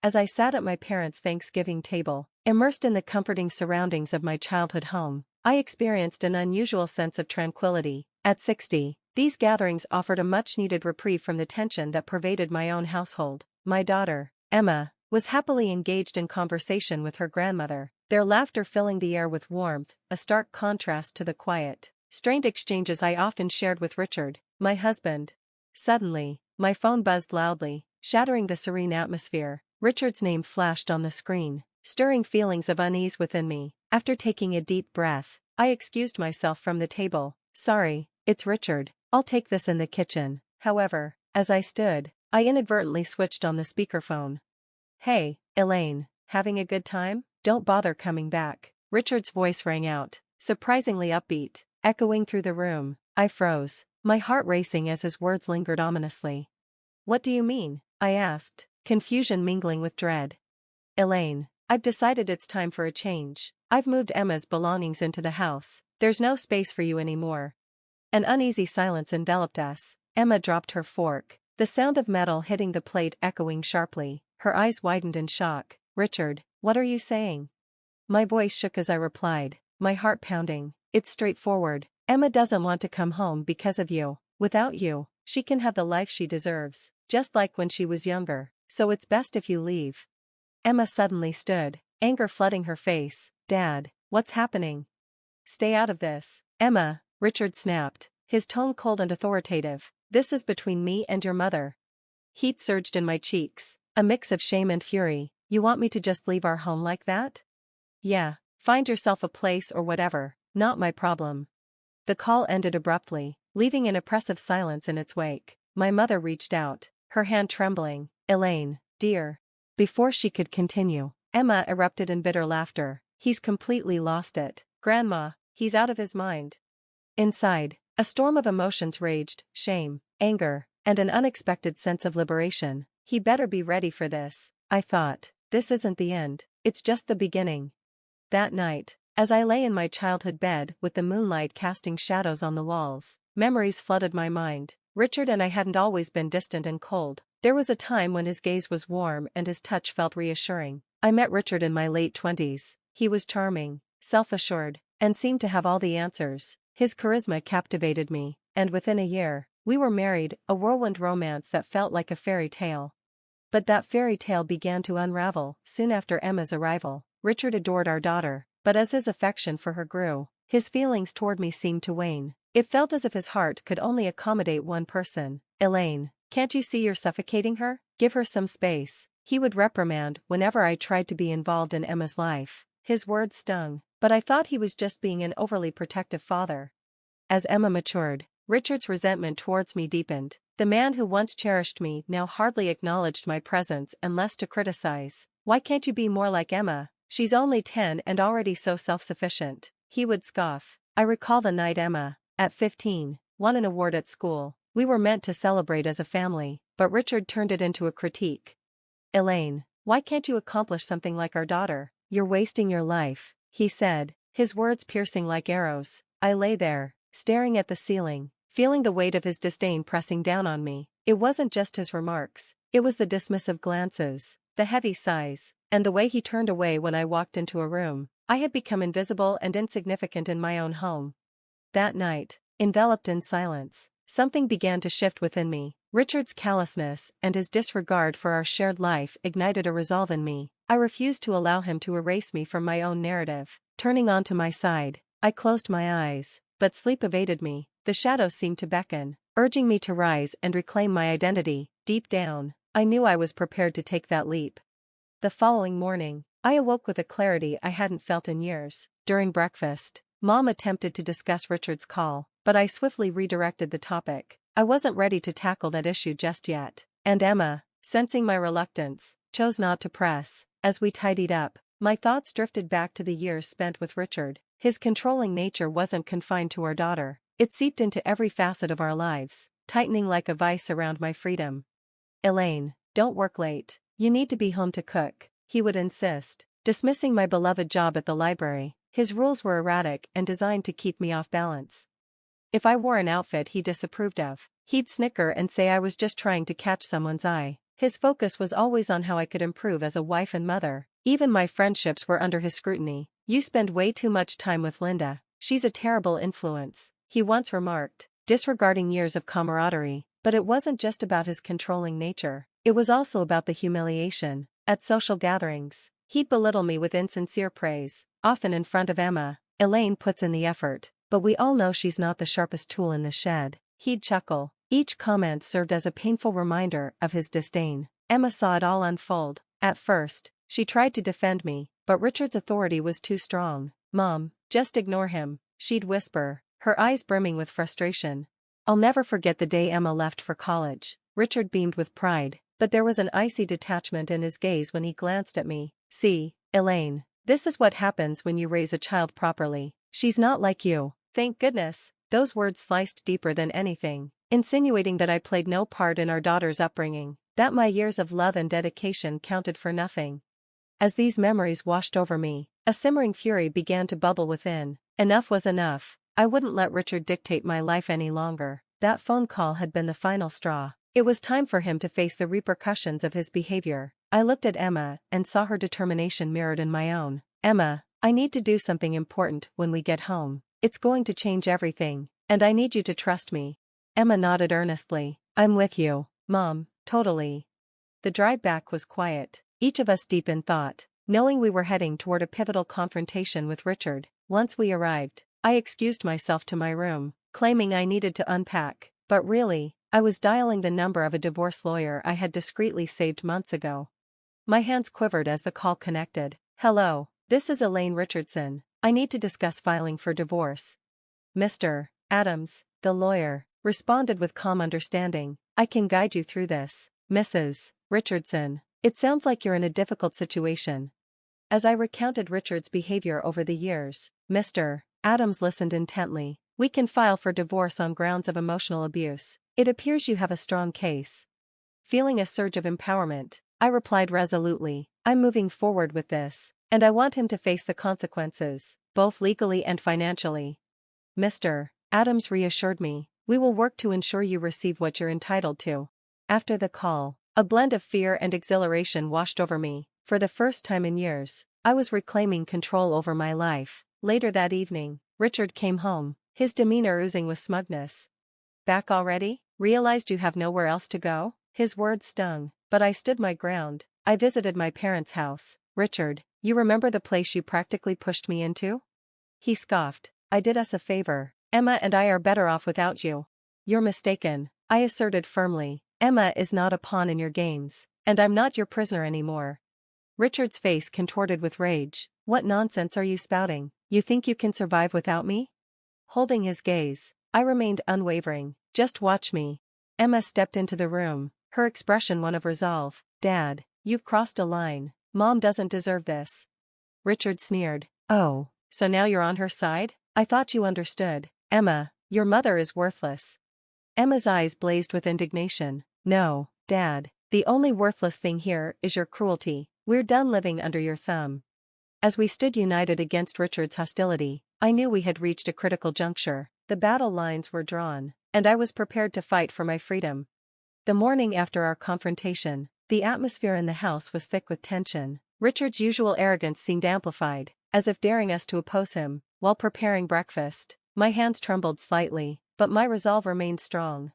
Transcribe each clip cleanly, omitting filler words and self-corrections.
As I sat at my parents' Thanksgiving table, immersed in the comforting surroundings of my childhood home, I experienced an unusual sense of tranquility. At 60, these gatherings offered a much-needed reprieve from the tension that pervaded my own household. My daughter, Emma, was happily engaged in conversation with her grandmother, their laughter filling the air with warmth, a stark contrast to the quiet, strained exchanges I often shared with Richard, my husband. Suddenly, my phone buzzed loudly, shattering the serene atmosphere. Richard's name flashed on the screen, stirring feelings of unease within me. After taking a deep breath, I excused myself from the table. "Sorry, it's Richard. I'll take this in the kitchen." However, as I stood, I inadvertently switched on the speakerphone. "Hey, Elaine, having a good time? Don't bother coming back." Richard's voice rang out, surprisingly upbeat, echoing through the room. I froze, my heart racing as his words lingered ominously. "What do you mean?" I asked, confusion mingling with dread. "Elaine, I've decided it's time for a change. I've moved Emma's belongings into the house. There's no space for you anymore." An uneasy silence enveloped us. Emma dropped her fork, the sound of metal hitting the plate echoing sharply. Her eyes widened in shock. "Richard, what are you saying?" My voice shook as I replied, my heart pounding. "It's straightforward. Emma doesn't want to come home because of you. Without you, she can have the life she deserves, just like when she was younger. So it's best if you leave." Emma suddenly stood, anger flooding her face. "Dad, what's happening? Stay out of this." "Emma," Richard snapped, his tone cold and authoritative, "this is between me and your mother." Heat surged in my cheeks, a mix of shame and fury. "You want me to just leave our home like that?" "Yeah, find yourself a place or whatever, not my problem." The call ended abruptly, leaving an oppressive silence in its wake. My mother reached out, her hand trembling. "Elaine, dear." Before she could continue, Emma erupted in bitter laughter. "He's completely lost it. Grandma, he's out of his mind." Inside, a storm of emotions raged, shame, anger, and an unexpected sense of liberation. He better be ready for this, I thought. This isn't the end, it's just the beginning. That night, as I lay in my childhood bed with the moonlight casting shadows on the walls, memories flooded my mind. Richard and I hadn't always been distant and cold. There was a time when his gaze was warm and his touch felt reassuring. I met Richard in my late 20s. He was charming, self-assured, and seemed to have all the answers. His charisma captivated me, and within a year, we were married, a whirlwind romance that felt like a fairy tale. But that fairy tale began to unravel soon after Emma's arrival. Richard adored our daughter, but as his affection for her grew, his feelings toward me seemed to wane. It felt as if his heart could only accommodate one person. "Elaine, can't you see you're suffocating her? Give her some space," he would reprimand whenever I tried to be involved in Emma's life. His words stung, but I thought he was just being an overly protective father. As Emma matured, Richard's resentment towards me deepened. The man who once cherished me now hardly acknowledged my presence and less to criticize. "Why can't you be more like Emma? She's only 10 and already so self-sufficient," he would scoff. I recall the night Emma, at 15, won an award at school. We were meant to celebrate as a family, but Richard turned it into a critique. "Elaine, why can't you accomplish something like our daughter? You're wasting your life," he said, his words piercing like arrows. I lay there, staring at the ceiling, feeling the weight of his disdain pressing down on me. It wasn't just his remarks, it was the dismissive glances, the heavy sighs, and the way he turned away when I walked into a room. I had become invisible and insignificant in my own home. That night, enveloped in silence, something began to shift within me. Richard's callousness and his disregard for our shared life ignited a resolve in me. I refused to allow him to erase me from my own narrative. Turning onto my side, I closed my eyes, but sleep evaded me. The shadows seemed to beckon, urging me to rise and reclaim my identity. Deep down, I knew I was prepared to take that leap. The following morning, I awoke with a clarity I hadn't felt in years. During breakfast, Mom attempted to discuss Richard's call, but I swiftly redirected the topic. I wasn't ready to tackle that issue just yet. And Emma, sensing my reluctance, chose not to press. As we tidied up, my thoughts drifted back to the years spent with Richard. His controlling nature wasn't confined to our daughter. It seeped into every facet of our lives, tightening like a vice around my freedom. "Elaine, don't work late. You need to be home to cook," he would insist, dismissing my beloved job at the library. His rules were erratic and designed to keep me off balance. If I wore an outfit he disapproved of, he'd snicker and say I was just trying to catch someone's eye. His focus was always on how I could improve as a wife and mother. Even my friendships were under his scrutiny. "You spend way too much time with Linda. She's a terrible influence," he once remarked, disregarding years of camaraderie. But it wasn't just about his controlling nature. It was also about the humiliation. At social gatherings, he'd belittle me with insincere praise, often in front of Emma. "Elaine puts in the effort, but we all know she's not the sharpest tool in the shed," he'd chuckle. Each comment served as a painful reminder of his disdain. Emma saw it all unfold. At first, she tried to defend me, but Richard's authority was too strong. "Mom, just ignore him," she'd whisper, her eyes brimming with frustration. I'll never forget the day Emma left for college. Richard beamed with pride, but there was an icy detachment in his gaze when he glanced at me. "See, Elaine, this is what happens when you raise a child properly. She's not like you." Thank goodness. Those words sliced deeper than anything, insinuating that I played no part in our daughter's upbringing, that my years of love and dedication counted for nothing. As these memories washed over me, a simmering fury began to bubble within. Enough was enough. I wouldn't let Richard dictate my life any longer. That phone call had been the final straw. It was time for him to face the repercussions of his behavior. I looked at Emma and saw her determination mirrored in my own. "Emma, I need to do something important when we get home. It's going to change everything, and I need you to trust me." Emma nodded earnestly. "I'm with you, Mom, totally." The drive back was quiet, each of us deep in thought, knowing we were heading toward a pivotal confrontation with Richard. Once we arrived, I excused myself to my room, claiming I needed to unpack, but really, I was dialing the number of a divorce lawyer I had discreetly saved months ago. My hands quivered as the call connected. "Hello, this is Elaine Richardson. I need to discuss filing for divorce." "Mr. Adams, the lawyer," responded with calm understanding. "I can guide you through this." "Mrs. Richardson, it sounds like you're in a difficult situation." As I recounted Richard's behavior over the years, Mr. Adams listened intently. "We can file for divorce on grounds of emotional abuse. It appears you have a strong case." Feeling a surge of empowerment, I replied resolutely, "I'm moving forward with this, and I want him to face the consequences, both legally and financially." Mr. Adams reassured me, "We will work to ensure you receive what you're entitled to." After the call, a blend of fear and exhilaration washed over me. For the first time in years, I was reclaiming control over my life. Later that evening, Richard came home, his demeanor oozing with smugness. "Back already? Realized you have nowhere else to go?" His words stung, but I stood my ground. "I visited my parents' house." "Richard, you remember the place you practically pushed me into?" He scoffed. "I did us a favor. Emma and I are better off without you." "You're mistaken," I asserted firmly. "Emma is not a pawn in your games, and I'm not your prisoner anymore." Richard's face contorted with rage. "What nonsense are you spouting? You think you can survive without me?" Holding his gaze, I remained unwavering. "Just watch me." Emma stepped into the room, her expression one of resolve. "Dad, you've crossed a line. Mom doesn't deserve this." Richard sneered. "Oh, so now you're on her side? I thought you understood. Emma, your mother is worthless." Emma's eyes blazed with indignation. "No, Dad, the only worthless thing here is your cruelty. We're done living under your thumb." As we stood united against Richard's hostility, I knew we had reached a critical juncture. The battle lines were drawn, and I was prepared to fight for my freedom. The morning after our confrontation, the atmosphere in the house was thick with tension. Richard's usual arrogance seemed amplified, as if daring us to oppose him. While preparing breakfast, my hands trembled slightly, but my resolve remained strong.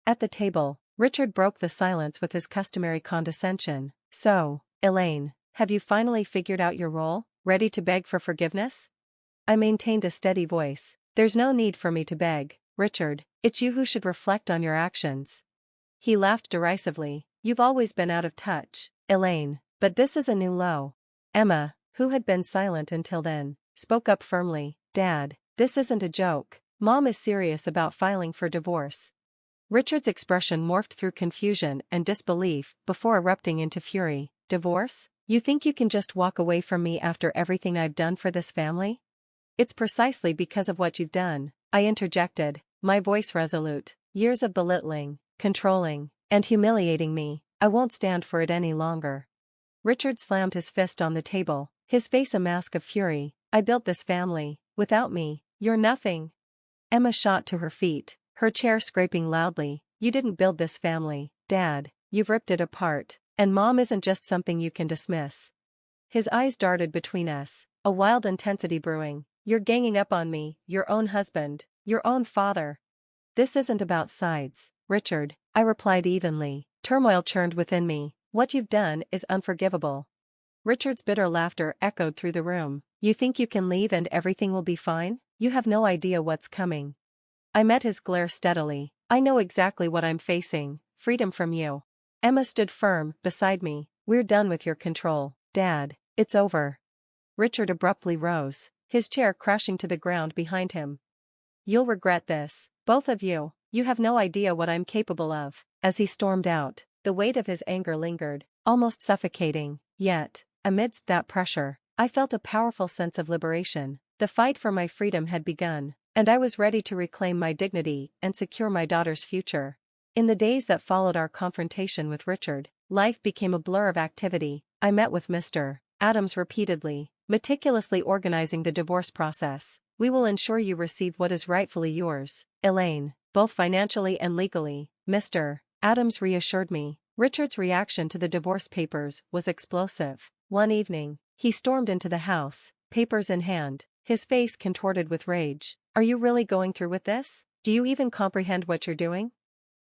At the table, Richard broke the silence with his customary condescension. "So, Elaine, have you finally figured out your role, ready to beg for forgiveness?" I maintained a steady voice. "There's no need for me to beg, Richard, it's you who should reflect on your actions." He laughed derisively. "You've always been out of touch, Elaine, but this is a new low." Emma, who had been silent until then, spoke up firmly. "Dad, this isn't a joke. Mom is serious about filing for divorce." Richard's expression morphed through confusion and disbelief before erupting into fury. "Divorce? You think you can just walk away from me after everything I've done for this family?" "It's precisely because of what you've done," I interjected, my voice resolute. "Years of belittling, controlling, and humiliating me. I won't stand for it any longer." Richard slammed his fist on the table, his face a mask of fury. "I built this family. Without me, you're nothing." Emma shot to her feet, her chair scraping loudly. "You didn't build this family, Dad. you've ripped it apart. And Mom isn't just something you can dismiss. His eyes darted between us, a wild intensity brewing. You're ganging up on me, your own husband, your own father. This isn't about sides, Richard, I replied evenly. Turmoil churned within me. What you've done is unforgivable. Richard's bitter laughter echoed through the room. You think you can leave and everything will be fine? You have no idea what's coming. I met his glare steadily. I know exactly what I'm facing, freedom from you. Emma stood firm, beside me. We're done with your control, Dad, it's over. Richard abruptly rose, his chair crashing to the ground behind him. You'll regret this, both of you. You have no idea what I'm capable of. As he stormed out, the weight of his anger lingered, almost suffocating. Yet, amidst that pressure, I felt a powerful sense of liberation. The fight for my freedom had begun, and I was ready to reclaim my dignity and secure my daughter's future. In the days that followed our confrontation with Richard, life became a blur of activity. I met with Mr. Adams repeatedly, meticulously organizing the divorce process. We will ensure you receive what is rightfully yours, Elaine, both financially and legally, Mr. Adams reassured me. Richard's reaction to the divorce papers was explosive. One evening, he stormed into the house, papers in hand, his face contorted with rage. Are you really going through with this? Do you even comprehend what you're doing?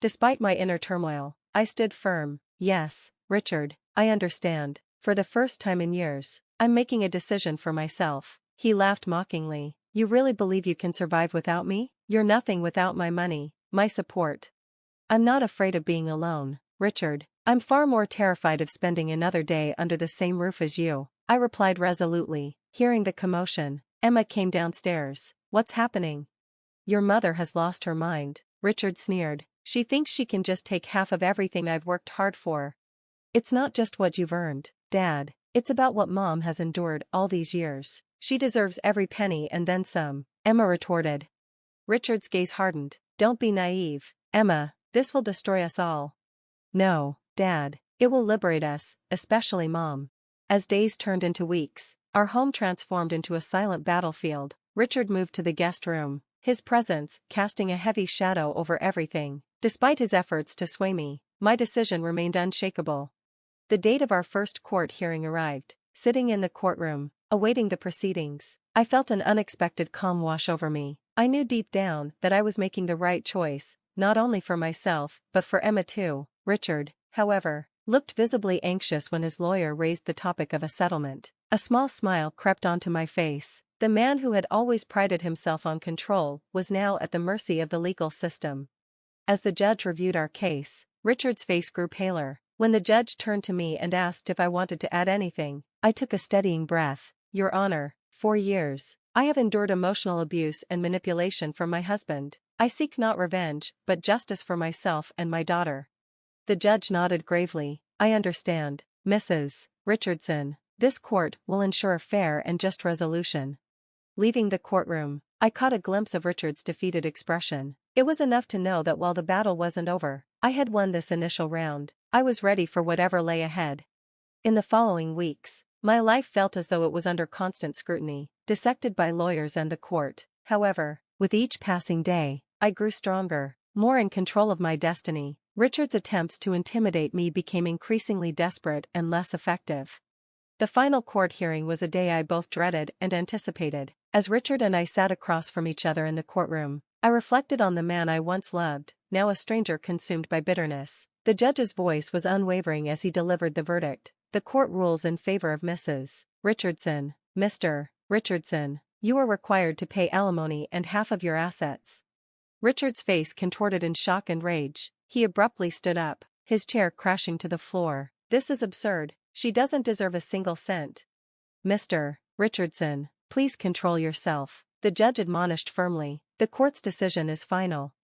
Despite my inner turmoil, I stood firm. Yes, Richard, I understand. For the first time in years, I'm making a decision for myself. He laughed mockingly. You really believe you can survive without me? You're nothing without my money, my support. I'm not afraid of being alone, Richard. I'm far more terrified of spending another day under the same roof as you, I replied resolutely. Hearing the commotion, Emma came downstairs. What's happening? Your mother has lost her mind, Richard sneered. She thinks she can just take half of everything I've worked hard for. It's not just what you've earned, Dad. It's about what Mom has endured all these years. She deserves every penny and then some, Emma retorted. Richard's gaze hardened. Don't be naive, Emma, this will destroy us all. No, Dad, it will liberate us, especially Mom. As days turned into weeks, our home transformed into a silent battlefield. Richard moved to the guest room, his presence casting a heavy shadow over everything. Despite his efforts to sway me, my decision remained unshakable. The date of our first court hearing arrived. Sitting in the courtroom, awaiting the proceedings, I felt an unexpected calm wash over me. I knew deep down that I was making the right choice, not only for myself, but for Emma too. Richard, however, looked visibly anxious when his lawyer raised the topic of a settlement. A small smile crept onto my face. The man who had always prided himself on control was now at the mercy of the legal system. As the judge reviewed our case, Richard's face grew paler. When the judge turned to me and asked if I wanted to add anything, I took a steadying breath. Your Honor, 4 years, I have endured emotional abuse and manipulation from my husband. I seek not revenge, but justice for myself and my daughter. The judge nodded gravely. I understand, Mrs. Richardson. This court will ensure a fair and just resolution. Leaving the courtroom, I caught a glimpse of Richard's defeated expression. It was enough to know that while the battle wasn't over, I had won this initial round. I was ready for whatever lay ahead. In the following weeks, my life felt as though it was under constant scrutiny, dissected by lawyers and the court. However, with each passing day, I grew stronger, more in control of my destiny. Richard's attempts to intimidate me became increasingly desperate and less effective. The final court hearing was a day I both dreaded and anticipated. As Richard and I sat across from each other in the courtroom, I reflected on the man I once loved, now a stranger consumed by bitterness. The judge's voice was unwavering as he delivered the verdict. The court rules in favor of Mrs. Richardson. Mr. Richardson, you are required to pay alimony and half of your assets. Richard's face contorted in shock and rage. He abruptly stood up, his chair crashing to the floor. This is absurd. She doesn't deserve a single cent. Mr. Richardson, please control yourself, the judge admonished firmly. The court's decision is final.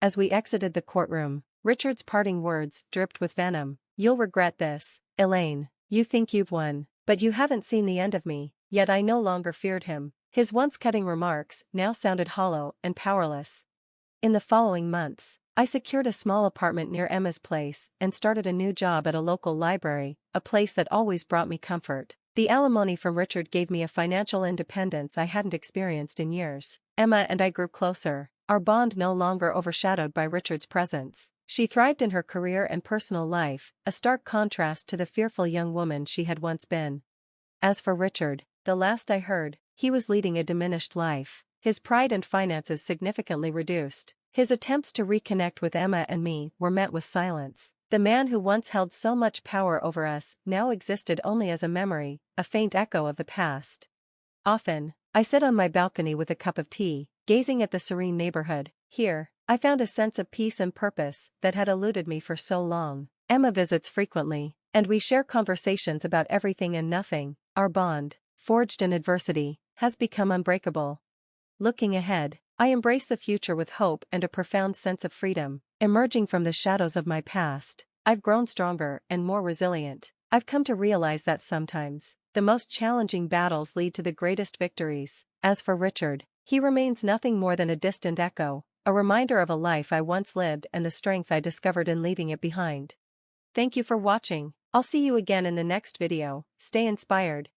As we exited the courtroom, Richard's parting words dripped with venom. You'll regret this, Elaine. You think you've won, but you haven't seen the end of me. Yet I no longer feared him. His once cutting remarks now sounded hollow and powerless. In the following months, I secured a small apartment near Emma's place and started a new job at a local library, a place that always brought me comfort. The alimony from Richard gave me a financial independence I hadn't experienced in years. Emma and I grew closer, our bond no longer overshadowed by Richard's presence. She thrived in her career and personal life, a stark contrast to the fearful young woman she had once been. As for Richard, the last I heard, he was leading a diminished life, his pride and finances significantly reduced. His attempts to reconnect with Emma and me were met with silence. The man who once held so much power over us now existed only as a memory, a faint echo of the past. Often, I sit on my balcony with a cup of tea, gazing at the serene neighborhood. Here, I found a sense of peace and purpose that had eluded me for so long. Emma visits frequently, and we share conversations about everything and nothing. Our bond, forged in adversity, has become unbreakable. Looking ahead, I embrace the future with hope and a profound sense of freedom. Emerging from the shadows of my past, I've grown stronger and more resilient. I've come to realize that sometimes, the most challenging battles lead to the greatest victories. As for Richard, he remains nothing more than a distant echo, a reminder of a life I once lived and the strength I discovered in leaving it behind. Thank you for watching. I'll see you again in the next video. Stay inspired.